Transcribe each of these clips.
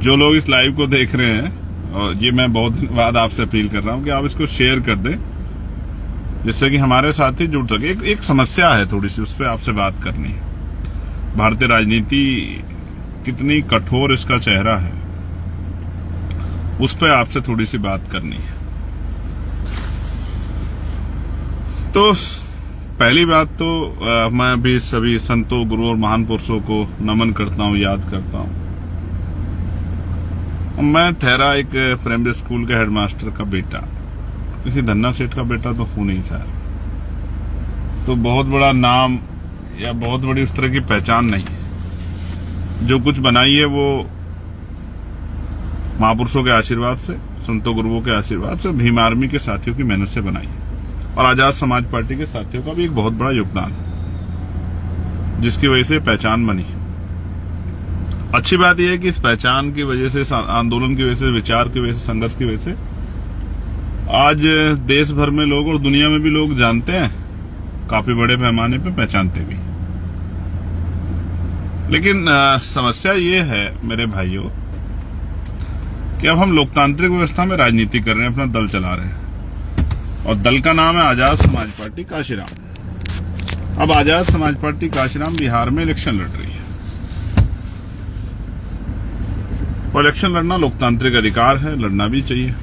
जो लोग इस लाइव को देख रहे हैं, और ये मैं बहुत दिन बाद आपसे अपील कर रहा हूं कि आप इसको शेयर कर दें, जिससे कि हमारे साथी जुड़ सके। एक समस्या है थोड़ी सी, उस पर आपसे बात करनी है। भारतीय राजनीति कितनी कठोर इसका चेहरा है, उस पर आपसे थोड़ी सी बात करनी है। तो पहली बात तो मैं भी सभी संतों, गुरु और महान पुरुषों को नमन करता हूं, याद करता हूं। मैं ठहरा एक प्राइमरी स्कूल के हेडमास्टर का बेटा, किसी धन्ना सेठ का बेटा तो हूं नहीं सर, तो बहुत बड़ा नाम या बहुत बड़ी उस तरह की पहचान नहीं है। जो कुछ बनाई है वो महापुरुषों के आशीर्वाद से, संतों गुरुओं के आशीर्वाद से, भीम आर्मी के साथियों की मेहनत से बनाई है, और आजाद समाज पार्टी के साथियों का भी एक बहुत बड़ा योगदान है, जिसकी वजह से पहचान बनी। अच्छी बात यह है कि इस पहचान की वजह से, आंदोलन की वजह से, विचार की वजह से, संघर्ष की वजह से आज देश भर में लोग और दुनिया में भी लोग जानते हैं, काफी बड़े पैमाने पे पहचानते भी। लेकिन समस्या ये है मेरे भाइयों कि अब हम लोकतांत्रिक व्यवस्था में राजनीति कर रहे हैं, अपना दल चला रहे हैं, और दल का नाम है आजाद समाज पार्टी काशीराम। अब आजाद समाज पार्टी काशीराम बिहार में इलेक्शन लड़ रही है, और इलेक्शन लड़ना लोकतांत्रिक अधिकार है, लड़ना भी चाहिए।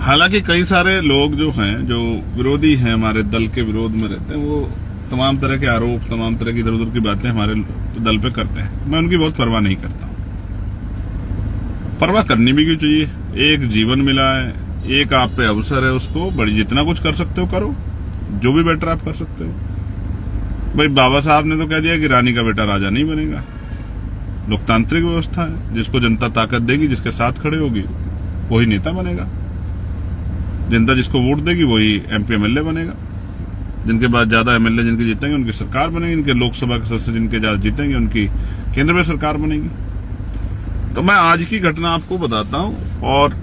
हालांकि कई सारे लोग जो हैं, जो विरोधी हैं, हमारे दल के विरोध में रहते हैं, वो तमाम तरह के आरोप, तमाम तरह की इधर उधर की बातें हमारे दल पे करते हैं। मैं उनकी बहुत परवाह नहीं करता हूं। परवाह करनी भी क्यों चाहिए? एक जीवन मिला है, एक आप पे अवसर है, उसको बड़ी जितना कुछ कर सकते हो करो, जो भी बेटर आप कर सकते हो। भाई बाबा साहब ने तो कह दिया कि रानी का बेटा राजा नहीं बनेगा। लोकतांत्रिक व्यवस्था है, जिसको जनता ताकत देगी, जिसके साथ खड़े होगी, वही नेता बनेगा। जनता जिसको वोट देगी वही एमपी एमएलए बनेगा। जिनके बाद ज्यादा एमएलए जिनके जीतेंगे उनकी सरकार बनेगी, इनके लोकसभा के सदस्य जिनके ज्यादा जीतेंगे उनकी केंद्र में सरकार बनेगी। तो मैं आज की घटना आपको बताता हूं, और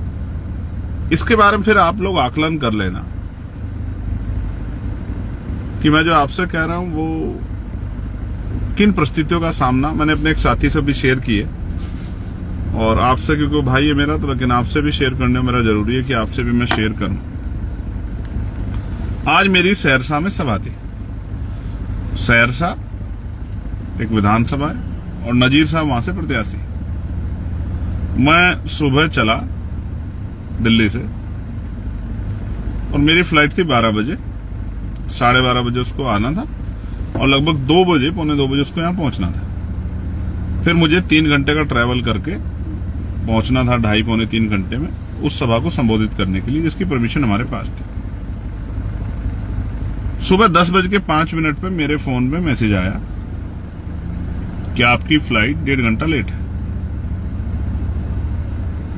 इसके बारे में फिर आप लोग आकलन कर लेना कि मैं जो आपसे कह रहा हूं वो किन परिस्थितियों का सामना मैंने अपने एक साथी से भी शेयर किए, और आपसे, क्योंकि वो भाई है मेरा, तो लेकिन आपसे भी शेयर करने मेरा जरूरी है कि आपसे भी मैं शेयर करूं। आज मेरी सहरसा में सभा थी। सहरसा एक विधानसभा है, और नजीर साहब वहां से प्रत्याशी। मैं सुबह चला दिल्ली से, और मेरी फ्लाइट थी 12 बजे, 12:30 बजे उसको आना था, और लगभग 2 बजे, पौने 2 बजे उसको यहां पहुंचना था। फिर मुझे 3 घंटे का ट्रैवल करके पहुंचना था, 2.5 पौने 3 घंटे में, उस सभा को संबोधित करने के लिए, जिसकी परमिशन हमारे पास थी। सुबह 10:05 पे मेरे फोन पे मैसेज आया कि आपकी फ्लाइट 1.5 घंटा लेट है।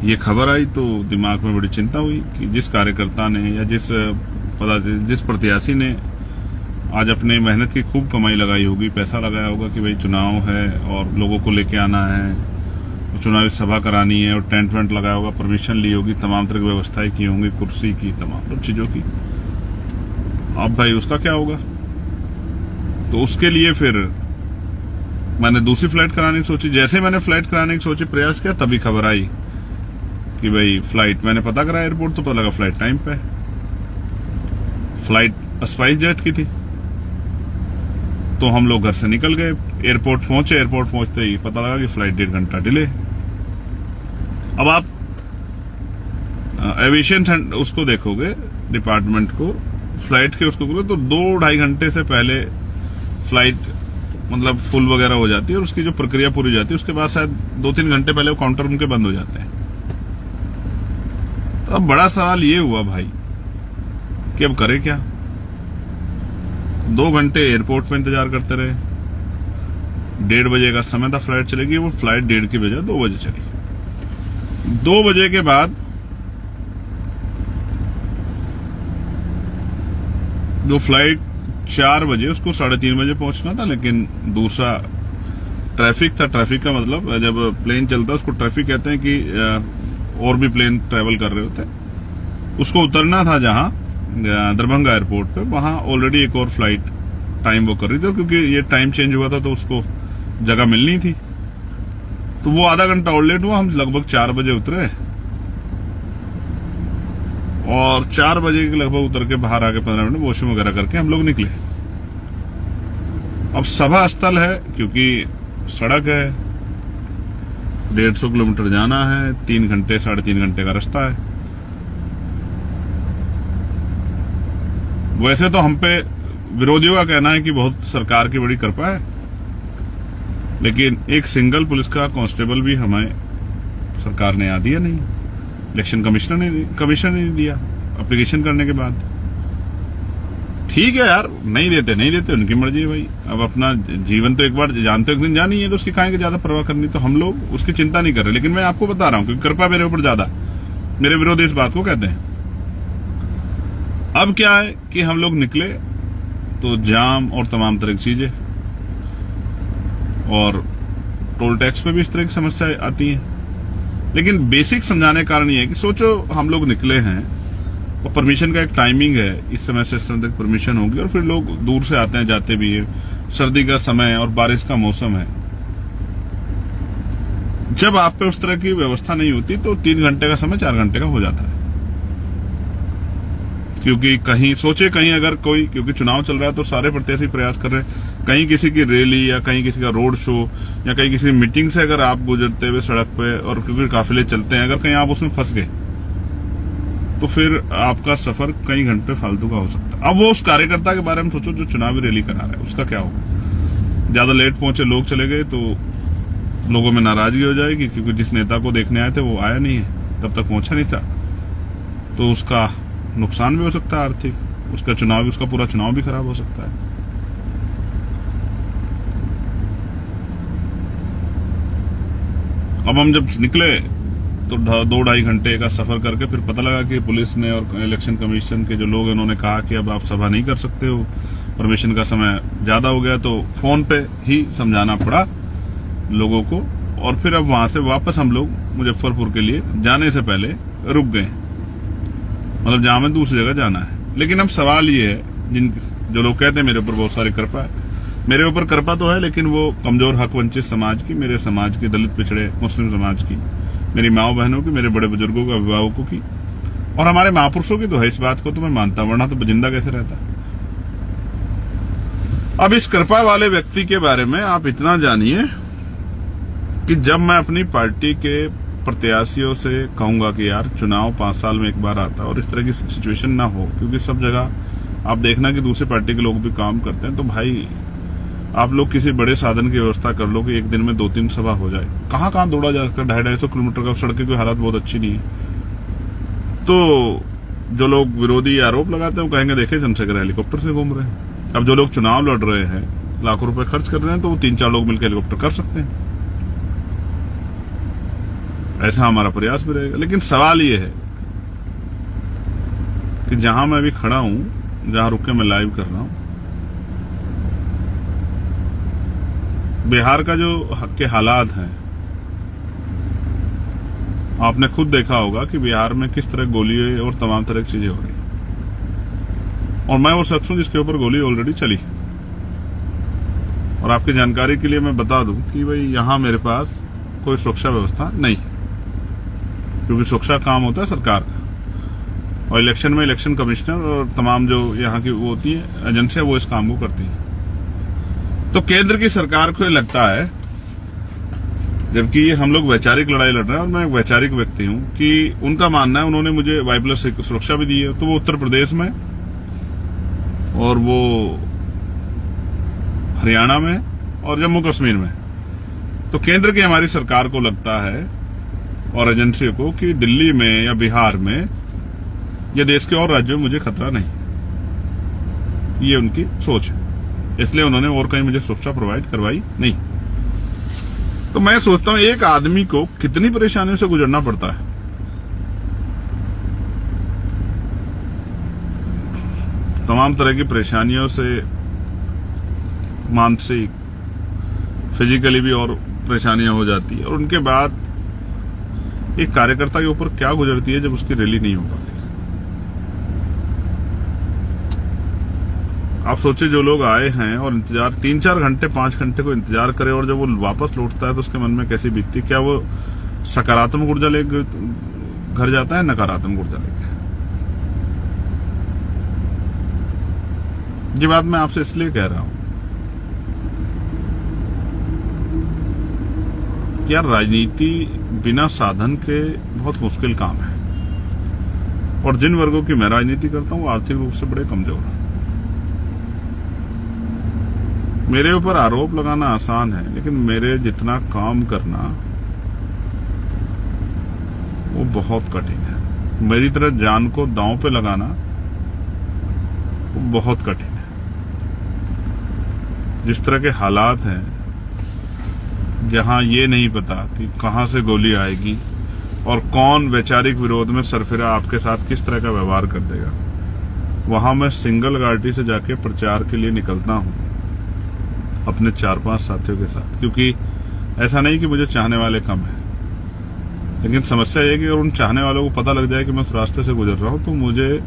ये खबर आई तो दिमाग में बड़ी चिंता हुई कि जिस कार्यकर्ता ने या जिस प्रत्याशी ने आज अपने मेहनत की खूब कमाई लगाई होगी, पैसा लगाया होगा कि भाई चुनाव है और लोगों को लेके आना है, चुनावी सभा करानी है, और टेंट वेंट लगाया होगा, परमिशन ली होगी, तमाम तरह की व्यवस्थाएं की होंगी, कुर्सी की, तमाम चीजों की। अब भाई उसका क्या होगा? तो उसके लिए फिर मैंने दूसरी फ्लाइट कराने की सोची। जैसे मैंने फ्लाइट कराने की सोची, प्रयास किया, तभी खबर आई कि भाई फ्लाइट, मैंने पता करा एयरपोर्ट, तो पता लगा फ्लाइट टाइम पे। फ्लाइट स्पाइस जेट की थी। तो हम लोग घर से निकल गए, एयरपोर्ट पहुंचे। एयरपोर्ट पहुंचते ही पता लगा कि फ्लाइट 1.5 घंटा डिले। अब आप एविएशन उसको देखोगे, डिपार्टमेंट को, फ्लाइट के उसको करोगे, तो 2-2.5 घंटे से पहले फ्लाइट मतलब फुल वगैरह हो जाती है, और उसकी जो प्रक्रिया पूरी हो जाती है, उसके बाद शायद 2-3 घंटे पहले वो काउंटर उनके बंद हो जाते हैं। तो अब बड़ा सवाल ये हुआ भाई कि अब करे क्या? 2 घंटे एयरपोर्ट पे इंतजार करते रहे। 1:30 बजे का समय था फ्लाइट चलेगी, वो फ्लाइट 1:30 की बजाय 2 बजे चली। 2 बजे के बाद जो फ्लाइट 4 बजे, उसको 3:30 बजे पहुंचना था, लेकिन दूसरा ट्रैफिक था। ट्रैफिक का मतलब जब प्लेन चलता है उसको ट्रैफिक कहते हैं कि और भी प्लेन ट्रेवल कर रहे होते हैं। उसको उतरना था जहां दरभंगा एयरपोर्ट पे, वहां ऑलरेडी एक और फ्लाइट टाइम वो कर रही थी, क्योंकि ये टाइम चेंज हुआ था तो उसको जगह मिलनी थी, तो वो आधा घंटा और लेट हुआ। हम लगभग 4 बजे उतरे और 4 बजे के लगभग उतर के बाहर आके 15 मिनट वॉशरूम वगैरह करके हम लोग निकले। अब सभा स्थल है, क्योंकि सड़क है, 150 किलोमीटर जाना है, 3 घंटे 3.5 घंटे का रास्ता है। वैसे तो हम पे विरोधियों का कहना है कि बहुत सरकार की बड़ी कृपा है, लेकिन एक सिंगल पुलिस का कांस्टेबल भी हमें सरकार ने दिया नहीं। इलेक्शन कमिश्नर ने दिया एप्लीकेशन करने के बाद। ठीक है यार, नहीं देते उनकी मर्जी है भाई। अब अपना जीवन तो एक बार जानते हो, एक दिन जानी है, तो उसकी काहे ज्यादा परवाह करनी। तो हम लोग उसकी चिंता नहीं कर रहे, लेकिन मैं आपको बता रहा हूं क्योंकि कृपा मेरे ऊपर ज्यादा, मेरे विरोधी इस बात को कहते हैं। अब क्या है कि हम लोग निकले तो जाम और तमाम तरह की चीजें, और टोल टैक्स में भी इस तरह की समस्या आती है। लेकिन बेसिक समझाने का कारण ये है कि सोचो हम लोग निकले हैं और परमिशन का एक टाइमिंग है, इस समय से इस समय तक परमिशन होगी, और फिर लोग दूर से आते हैं जाते भी है, सर्दी का समय और बारिश का मौसम है। जब आप पे उस तरह की व्यवस्था नहीं होती तो 3 घंटे का समय 4 घंटे का हो जाता है। क्योंकि कहीं अगर कोई, क्योंकि चुनाव चल रहा है तो सारे प्रत्याशी प्रयास कर रहे हैं, कहीं किसी की रैली या कहीं किसी का रोड शो या कहीं किसी मीटिंग से अगर आप गुजरते हुए सड़क पे, और क्योंकि काफिले चलते हैं, अगर कहीं आप उसमें फंस गए तो फिर आपका सफर कई घंटे फालतू का हो सकता है। अब वो उस कार्यकर्ता के बारे में सोचो जो चुनावी रैली करा रहा है, उसका क्या होगा। ज्यादा लेट पहुंचे लोग चले गए तो लोगों में नाराजगी हो जाएगी, क्योंकि जिस नेता को देखने आए थे वो आया नहीं है, तब तक पहुंचा नहीं था, तो उसका नुकसान भी हो सकता है आर्थिक, उसका पूरा चुनाव भी खराब हो सकता है। अब हम जब निकले तो 2-2.5 घंटे का सफर करके फिर पता लगा कि पुलिस ने और इलेक्शन कमीशन के जो लोग हैं उन्होंने कहा कि अब आप सभा नहीं कर सकते हो, परमिशन का समय ज्यादा हो गया। तो फोन पे ही समझाना पड़ा लोगों को, और फिर अब वहां से वापस हम लोग मुजफ्फरपुर के लिए जाने से पहले रुक गए, मतलब जहां हमें दूसरी जगह जाना है। लेकिन अब सवाल ये है, जो लोग कहते हैं मेरे ऊपर बहुत सारी कृपा है, मेरे ऊपर कृपा तो है, लेकिन वो कमजोर हक वंचित समाज की, मेरे समाज की, दलित पिछड़े मुस्लिम समाज की, मेरी माओ बहनों की, मेरे बड़े बुजुर्गों के, अभिभावकों की, और हमारे महापुरुषों की तो है। इस बात को तो मैं मानता हूं, वरना तो जिंदा कैसे रहता। अब इस कृपा वाले व्यक्ति के बारे में आप इतना जानिए कि जब मैं अपनी पार्टी के प्रत्याशियों से कहूंगा कि यार चुनाव 5 साल में एक बार आता है और इस तरह की सिचुएशन ना हो, क्योंकि सब जगह आप देखना कि दूसरी पार्टी के लोग भी काम करते हैं, तो भाई आप लोग किसी बड़े साधन की व्यवस्था कर लो कि एक दिन में 2-3 सभा हो जाए। कहां दौड़ा जा सकता है, 250-250 किलोमीटर का, सड़कें की हालत बहुत अच्छी नहीं है। तो जो लोग विरोधी आरोप लगाते हैं वो कहेंगे देखिए चंद्रशेखर हेलीकॉप्टर से घूम रहे हैं। अब जो लोग चुनाव लड़ रहे हैं, लाखों रुपए खर्च कर रहे हैं, तो वो 3-4 लोग मिलकर हेलीकॉप्टर कर सकते हैं। ऐसा हमारा प्रयास भी रहेगा। लेकिन सवाल ये है कि जहां मैं अभी खड़ा हूं, जहां रुक के मैं लाइव कर रहा हूं, बिहार का जो के हालात हैं, आपने खुद देखा होगा कि बिहार में किस तरह गोली और तमाम तरह की चीजें हो रही, और मैं वो शख्स हूं जिसके ऊपर गोली ऑलरेडी चली। और आपकी जानकारी के लिए मैं बता दूं कि भाई यहां मेरे पास कोई सुरक्षा व्यवस्था नहीं है, क्योंकि सुरक्षा काम होता है सरकार का, और इलेक्शन में इलेक्शन कमिश्नर और तमाम जो यहाँ की वो होती है एजेंसियां, वो इस काम को करती है। तो केंद्र की सरकार को लगता है, जबकि ये हम लोग वैचारिक लड़ाई लड़ रहे हैं और मैं एक वैचारिक व्यक्ति हूं, कि उनका मानना है, उन्होंने मुझे Y+ सुरक्षा भी दी है, तो वो उत्तर प्रदेश में और वो हरियाणा में और जम्मू कश्मीर में। तो केंद्र की हमारी सरकार को लगता है और एजेंसी को कि दिल्ली में या बिहार में या देश के और राज्यों में मुझे खतरा नहीं, ये उनकी सोच है, इसलिए उन्होंने और कहीं मुझे सुरक्षा प्रोवाइड करवाई नहीं। तो मैं सोचता हूं एक आदमी को कितनी परेशानियों से गुजरना पड़ता है। तमाम तरह की परेशानियों से, मानसिक, फिजिकली भी और परेशानियां हो जाती है, और उनके बाद एक कार्यकर्ता के ऊपर क्या गुजरती है जब उसकी रैली नहीं हो पाती। आप सोचिए जो लोग आए हैं और इंतजार 3-4 घंटे 5 घंटे को इंतजार करे और जब वो वापस लौटता है तो उसके मन में कैसी बीतती, क्या वो सकारात्मक ऊर्जा लेके घर जाता है, नकारात्मक ऊर्जा लेके? ये बात मैं आपसे इसलिए कह रहा हूं कि यार राजनीति बिना साधन के बहुत मुश्किल काम है, और जिन वर्गों की मैं राजनीति करता हूं वो आर्थिक रूप से बड़े कमजोर हैं। मेरे ऊपर आरोप लगाना आसान है, लेकिन मेरे जितना काम करना वो बहुत कठिन है। मेरी तरह जान को दांव पे लगाना वो बहुत कठिन है। जिस तरह के हालात हैं, जहां ये नहीं पता कि कहां से गोली आएगी और कौन वैचारिक विरोध में सरफिरा आपके साथ किस तरह का व्यवहार कर देगा, वहां मैं सिंगल गाड़ी से जाके प्रचार के लिए निकलता हूं अपने 4-5 साथियों के साथ, क्योंकि ऐसा नहीं कि मुझे चाहने वाले कम है, लेकिन समस्या ये है कि अगर उन चाहने वालों को पता लग जाए कि मैं उस रास्ते से गुजर रहा हूं तो मुझे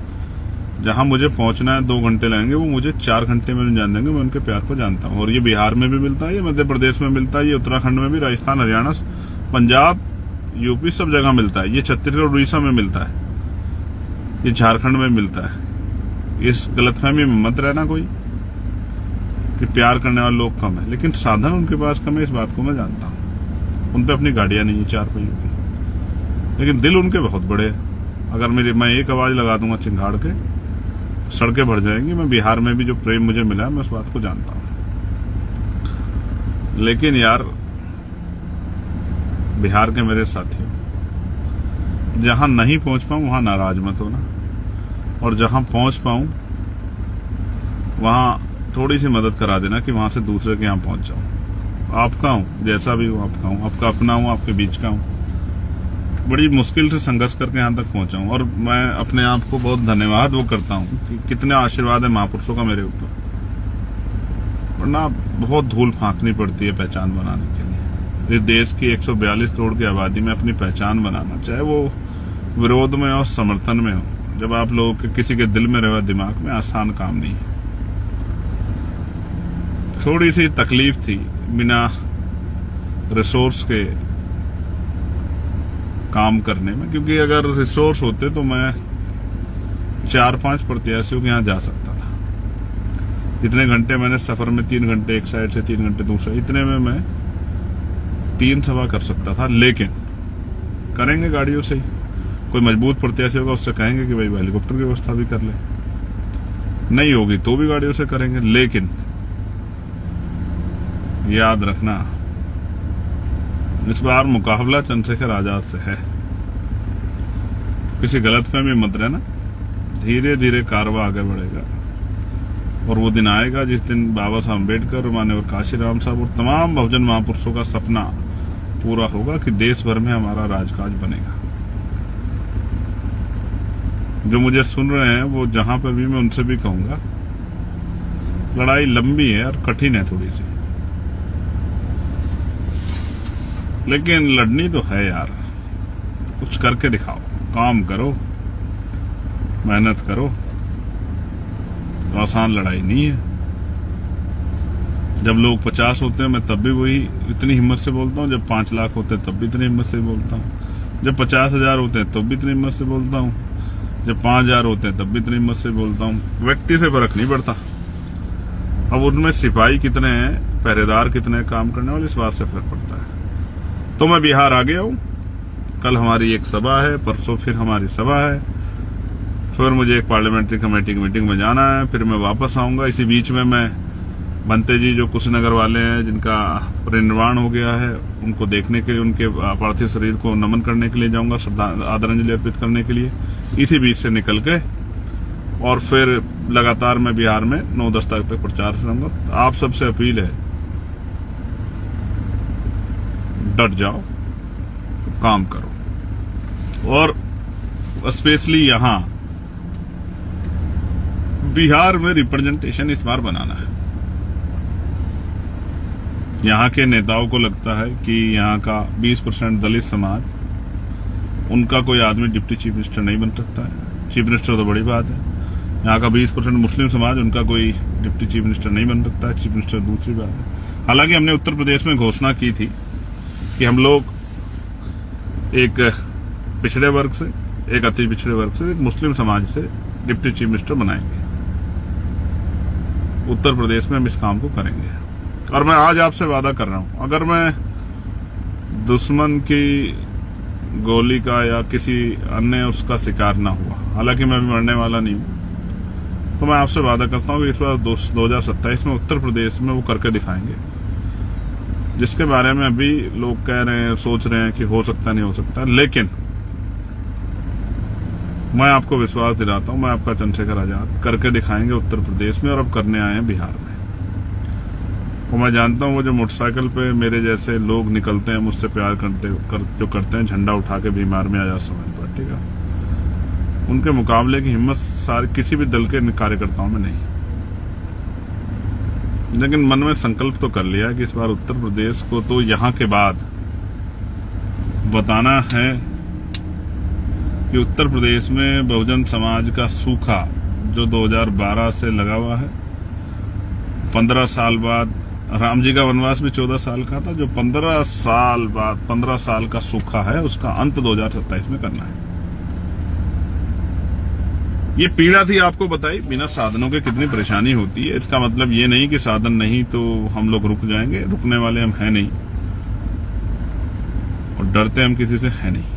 जहां मुझे पहुंचना है 2 घंटे लगेंगे, वो मुझे 4 घंटे में जान देंगे। मैं उनके प्यार को जानता हूं, और ये बिहार में भी मिलता है, ये मध्य प्रदेश में मिलता है, ये उत्तराखंड में भी, राजस्थान, हरियाणा, पंजाब, यूपी, सब जगह मिलता है। ये छत्तीसगढ़, उड़ीसा में मिलता है, ये झारखंड में मिलता है। इस गलतफहमी में मत रहना कोई कि प्यार करने वाले लोग कम है, लेकिन साधन उनके पास कम है, इस बात को मैं जानता हूं। उन पे अपनी गाड़ियां नहीं है 4 पहियों की, लेकिन दिल उनके बहुत बड़े हैं। अगर मैं एक आवाज लगा दूंगा चिंगाड़ के, सड़कें भर जाएंगी। मैं बिहार में भी जो प्रेम मुझे मिला है, मैं उस बात को जानता हूं। लेकिन यार बिहार के मेरे साथियों, जहां नहीं पहुंच पाऊं वहां नाराज मत होना, और जहां पहुंच पाऊं वहां थोड़ी सी मदद करा देना कि वहां से दूसरे के यहां पहुंच जाऊं। आपका हूं, जैसा भी हूं आपका हूं, आपका अपना हूं, आपके बीच का हूं। बड़ी मुश्किल से संघर्ष करके यहां तक पहुंचा हूं, और मैं अपने आप को बहुत धन्यवाद वो करता हूं कि कितने आशीर्वाद है महापुरुषों का मेरे ऊपर। वरना बहुत धूल फांकनी पड़ती है पहचान बनाने के लिए। इस देश की 142 करोड़ की आबादी में अपनी पहचान बनाना, चाहे वो विरोध में और समर्थन में हो, जब आप लोगों के किसी के दिल में रहे दिमाग में, आसान काम नहीं है। थोड़ी सी तकलीफ थी बिना रिसोर्स के काम करने में, क्योंकि अगर रिसोर्स होते तो मैं 4-5 प्रत्याशियों के यहां जा सकता था। इतने घंटे मैंने सफर में 3 घंटे एक साइड से, 3 घंटे दूसरे, इतने में मैं 3 सभा कर सकता था। लेकिन करेंगे गाड़ियों से ही। कोई मजबूत प्रत्याशी होगा, उससे कहेंगे कि भाई हेलीकॉप्टर की व्यवस्था भी कर ले, नहीं होगी तो भी गाड़ियों से करेंगे। लेकिन याद रखना, इस बार मुकाबला चंद्रशेखर आजाद से है। किसी गलतफहमी मत रहना, धीरे धीरे कारवा आगे बढ़ेगा, और वो दिन आएगा जिस दिन बाबा साहब अम्बेडकर, माननीय काशीराम साहब और तमाम बहुजन महापुरुषों का सपना पूरा होगा कि देश भर में हमारा राजकाज बनेगा। जो मुझे सुन रहे हैं वो जहां पर भी, मैं उनसे भी कहूंगा, लड़ाई लंबी है और कठिन है थोड़ी सी, लेकिन लड़नी तो है यार। कुछ करके दिखाओ, काम करो, मेहनत करो। तो आसान लड़ाई नहीं है। जब लोग 50 होते हैं मैं तब भी वही इतनी हिम्मत से बोलता हूँ, जब 5 लाख होते हैं तब भी इतनी हिम्मत से बोलता हूँ, जब 50,000 होते हैं तब भी इतनी हिम्मत से बोलता हूँ, जब 5,000 होते हैं तब भी इतनी हिम्मत से बोलता हूँ। व्यक्ति से फर्क नहीं पड़ता। अब उनमें सिपाही कितने हैं, पहरेदार कितने हैं काम करने वाले, इस बात से फर्क पड़ता है। तो मैं बिहार आ गया हूं। कल हमारी एक सभा है, परसों फिर हमारी सभा है, फिर मुझे एक पार्लियामेंट्री कमेटी की मीटिंग में जाना है, फिर मैं वापस आऊंगा। इसी बीच में मैं बनते जी जो कुशीनगर वाले हैं, जिनका परिनिर्वाण हो गया है, उनको देखने के लिए, उनके पार्थिव शरीर को नमन करने के लिए जाऊंगा, आदरांजलि अर्पित करने के लिए। इसी बीच से निकल के और फिर लगातार मैं बिहार में 9-10 तारीख तक प्रचार से रहूंगा। आप सबसे अपील है, डट जाओ, काम करो, और स्पेशली यहां बिहार में रिप्रेजेंटेशन इस बार बनाना है। यहां के नेताओं को लगता है कि यहां का 20% दलित समाज, उनका कोई आदमी डिप्टी चीफ मिनिस्टर नहीं बन सकता है। चीफ मिनिस्टर तो बड़ी बात है, यहाँ का 20% मुस्लिम समाज, उनका कोई डिप्टी चीफ मिनिस्टर नहीं बन सकता है। चीफ मिनिस्टर दूसरी बात है। हालांकि हमने उत्तर प्रदेश में घोषणा की थी कि हम लोग एक पिछड़े वर्ग से, एक अति पिछड़े वर्ग से, एक मुस्लिम समाज से डिप्टी चीफ मिनिस्टर बनाएंगे। उत्तर प्रदेश में हम इस काम को करेंगे। और मैं आज आपसे वादा कर रहा हूं, अगर मैं दुश्मन की गोली का या किसी अन्य उसका शिकार ना हुआ, हालांकि मैं अभी मरने वाला नहीं हूं, तो मैं आपसे वादा करता हूं कि इस बार 2027 में उत्तर प्रदेश में वो करके दिखाएंगे, जिसके बारे में अभी लोग कह रहे हैं, सोच रहे हैं कि हो सकता नहीं हो सकता। लेकिन मैं आपको विश्वास दिलाता हूं, मैं आपका चंद्रशेखर आजाद करके दिखाएंगे उत्तर प्रदेश में, और अब करने आए हैं बिहार में। और मैं जानता हूं वो जो मोटरसाइकिल पे मेरे जैसे लोग निकलते हैं, मुझसे प्यार जो करते हैं, झंडा उठा के बीमार में आजाद समाज पार्टी का, उनके मुकाबले की हिम्मत सारे किसी भी दल के कार्यकर्ताओं में नहीं। लेकिन मन में संकल्प तो कर लिया कि इस बार उत्तर प्रदेश को तो यहां के बाद बताना है कि उत्तर प्रदेश में बहुजन समाज का सूखा जो 2012 से लगा हुआ है, 15 साल बाद, राम जी का वनवास भी 14 साल का था, जो 15 साल बाद 15 साल का सूखा है, उसका अंत 2027 में करना है। ये पीड़ा थी आपको बताई, बिना साधनों के कितनी परेशानी होती है। इसका मतलब ये नहीं कि साधन नहीं तो हम लोग रुक जाएंगे, रुकने वाले हम हैं नहीं, और डरते हम किसी से है नहीं।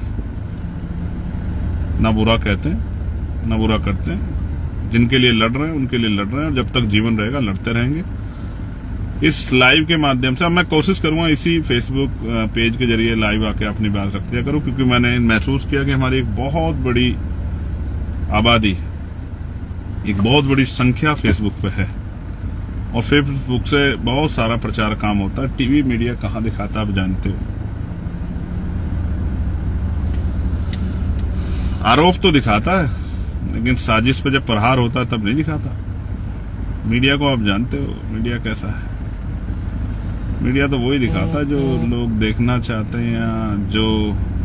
ना बुरा कहते हैं, ना बुरा करते हैं। जिनके लिए लड़ रहे हैं उनके लिए लड़ रहे हैं, और जब तक जीवन रहेगा लड़ते रहेंगे। इस लाइव के माध्यम से अब मैं कोशिश करूंगा इसी फेसबुक पेज के जरिए लाइव आके अपनी बात रख दिया करूं, क्योंकि मैंने महसूस किया कि हमारी एक बहुत बड़ी आबादी, एक बहुत बड़ी संख्या फेसबुक पे है, और फेसबुक से बहुत सारा प्रचार काम होता है। टीवी मीडिया कहां दिखाता, आप जानते हो। आरोप तो दिखाता है, लेकिन साजिश पे जब प्रहार होता है तब नहीं दिखाता। मीडिया को आप जानते हो, मीडिया कैसा है। मीडिया तो वही दिखाता है जो लोग देखना चाहते हैं, या जो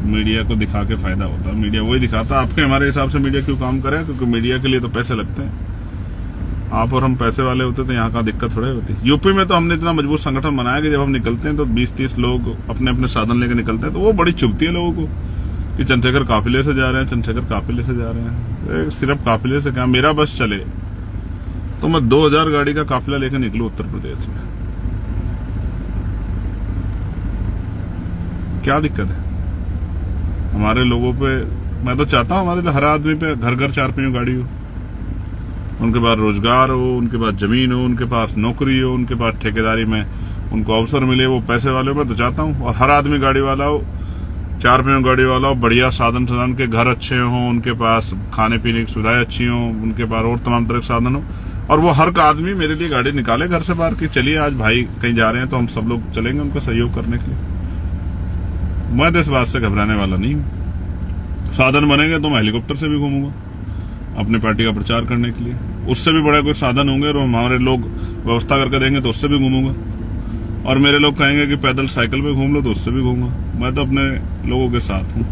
मीडिया को दिखा के फायदा होता है। मीडिया वही दिखाता है। आपके हमारे हिसाब से मीडिया क्यों काम करे? क्योंकि मीडिया के लिए तो पैसे लगते हैं। आप और हम पैसे वाले होते तो यहाँ का दिक्कत थोड़ी होती। यूपी में तो हमने इतना मजबूत संगठन बनाया कि जब हम निकलते हैं तो 20-30 लोग अपने अपने साधन लेकर निकलते हैं, तो वो बड़ी चुभती है लोगों को कि चंद्रशेखर काफिले से जा रहे हैं, चंद्रशेखर काफिले से जा रहे हैं। सिर्फ काफिले से क्या, मेरा बस चले तो मैं 2000 गाड़ी का काफिला लेकर निकलूं उत्तर प्रदेश में, क्या दिक्कत है? हमारे लोगों पे, मैं तो चाहता हूं हमारे हर आदमी पे घर घर 4 पहियों गाड़ी हो, उनके पास रोजगार हो, उनके पास जमीन हो, उनके पास नौकरी हो, उनके पास ठेकेदारी में उनको अवसर मिले, वो पैसे वाले हो। मैं तो चाहता हूं और हर आदमी गाड़ी वाला हो, 4 पहियों गाड़ी वाला हो, बढ़िया साधन के घर अच्छे हों, उनके पास खाने पीने की सुविधाएं अच्छी हों, उनके पास और तमाम तरह के साधन हो, और वो हर आदमी मेरे लिए गाड़ी निकाले घर से बाहर की, चलिए आज भाई कहीं जा रहे हैं तो हम सब लोग चलेंगे उनका सहयोग करने के लिए। मैं तो इस बात से घबराने वाला नहीं हूं। साधन बनेंगे तो मैं हेलीकॉप्टर से भी घूमूंगा अपनी पार्टी का प्रचार करने के लिए। उससे भी बड़े कोई साधन होंगे और हमारे लोग व्यवस्था करके देंगे तो उससे भी घूमूंगा, और मेरे लोग कहेंगे कि पैदल साइकिल पे घूम लो तो उससे भी घूमूंगा। मैं तो अपने लोगों के साथ हूं।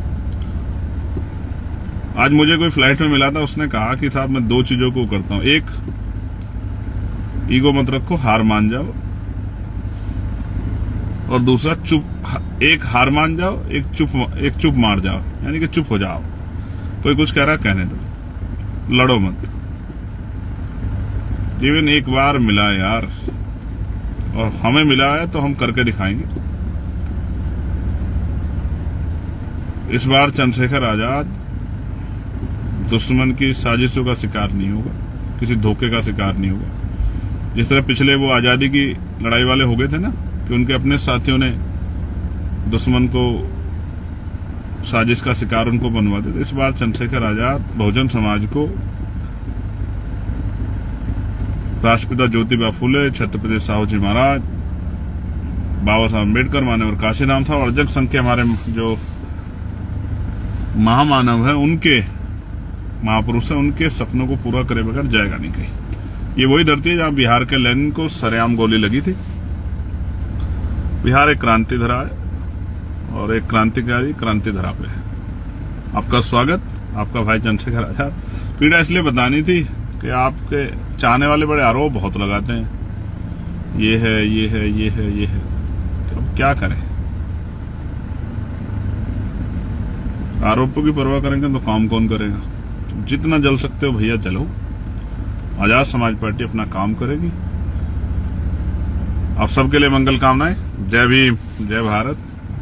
आज मुझे कोई फ्लाइट में मिला था, उसने कहा कि साहब मैं 2 चीजों को करता हूं, एक ईगो मत रखो, हार मान जाओ, और दूसरा एक हार मान जाओ, एक चुप मार जाओ, यानी कि चुप हो जाओ। कोई कुछ कह रहा है कहने दो, लड़ो मत। जीवन एक बार मिला यार, और हमें मिला है तो हम करके दिखाएंगे। इस बार चंद्रशेखर आजाद दुश्मन की साजिशों का शिकार नहीं होगा, किसी धोखे का शिकार नहीं होगा। जिस तरह पिछले वो आजादी की लड़ाई वाले हो गए थे ना, कि उनके अपने साथियों ने दुश्मन को साजिश का शिकार उनको बनवा देते। इस बार चंद्रशेखर आजाद बहुजन समाज को राष्ट्रपिता ज्योतिबा फुले, छत्रपति साहू जी महाराज, बाबा साहब अम्बेडकर, माननीय काशीराम साहब और अजक संघ के हमारे जो महामानव है, उनके महापुरुष है, उनके सपनों को पूरा करे बगैर जाएगा नहीं कहीं। ये वही धरती है जहां बिहार के लेनिन को सरेआम गोली लगी थी। बिहार एक क्रांति धरा है, और एक क्रांतिकारी क्रांति धरा पे है। आपका स्वागत, आपका भाई चंद्रशेखर आजाद। पीड़ा इसलिए बतानी थी कि आपके चाहने वाले बड़े आरोप बहुत लगाते हैं, ये है, ये है, ये है, ये है। अब क्या करें, आरोपों की परवाह करेंगे तो काम कौन करेगा। तो जितना जल सकते हो भैया जलो। आजाद समाज पार्टी अपना काम करेगी। आप सबके लिए मंगल कामनाएं। जय भीम, जय भारत।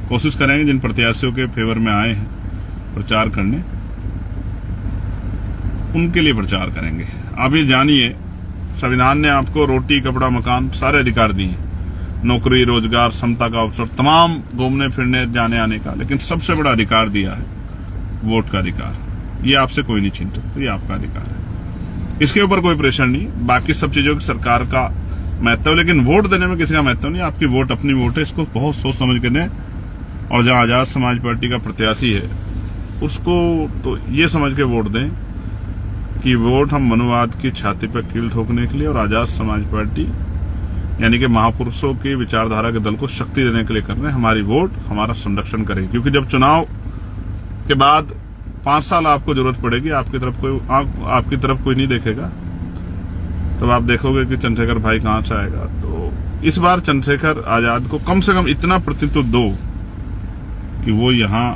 कोशिश करेंगे जिन प्रत्याशियों के फेवर में आए हैं प्रचार करने, उनके लिए प्रचार करेंगे। आप ये जानिए, संविधान ने आपको रोटी, कपड़ा, मकान सारे अधिकार दिए हैं, नौकरी, रोजगार, समता का अवसर, तमाम घूमने फिरने, जाने आने का, लेकिन सबसे बड़ा अधिकार दिया है वोट का अधिकार। ये आपसे कोई नहीं छीन सकता, ये आपका अधिकार है। इसके ऊपर कोई प्रेशर नहीं। बाकी सब चीजों की सरकार का महत्व, लेकिन वोट देने में किसी का महत्व नहीं। आपकी वोट अपनी वोट है, इसको बहुत सोच समझ के दें। और जहां आजाद समाज पार्टी का प्रत्याशी है उसको तो ये समझ के वोट दें कि वोट हम मनुवाद की छाती पर कील ठोकने के लिए और आजाद समाज पार्टी यानी कि महापुरुषों की विचारधारा के दल को शक्ति देने के लिए कर रहे हैं। हमारी वोट हमारा संरक्षण करेगी, क्योंकि जब चुनाव के बाद 5 साल आपको जरूरत पड़ेगी, आपकी तरफ कोई नहीं देखेगा, तब आप देखोगे कि चंद्रशेखर भाई कहां से आएगा। तो इस बार चंद्रशेखर आजाद को कम से कम इतना प्रतित्व दो कि वो यहां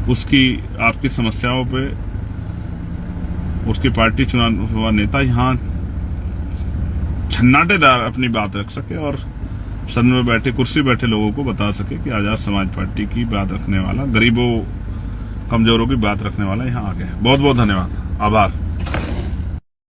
उसकी आपकी समस्याओं पे उसकी पार्टी चुना हुआ नेता यहां छन्नाटेदार अपनी बात रख सके और सदन में बैठे, कुर्सी बैठे लोगों को बता सके कि आजाद समाज पार्टी की बात रखने वाला, गरीबों, कमजोरों की बात रखने वाला यहां आ गया। बहुत बहुत धन्यवाद, आभार।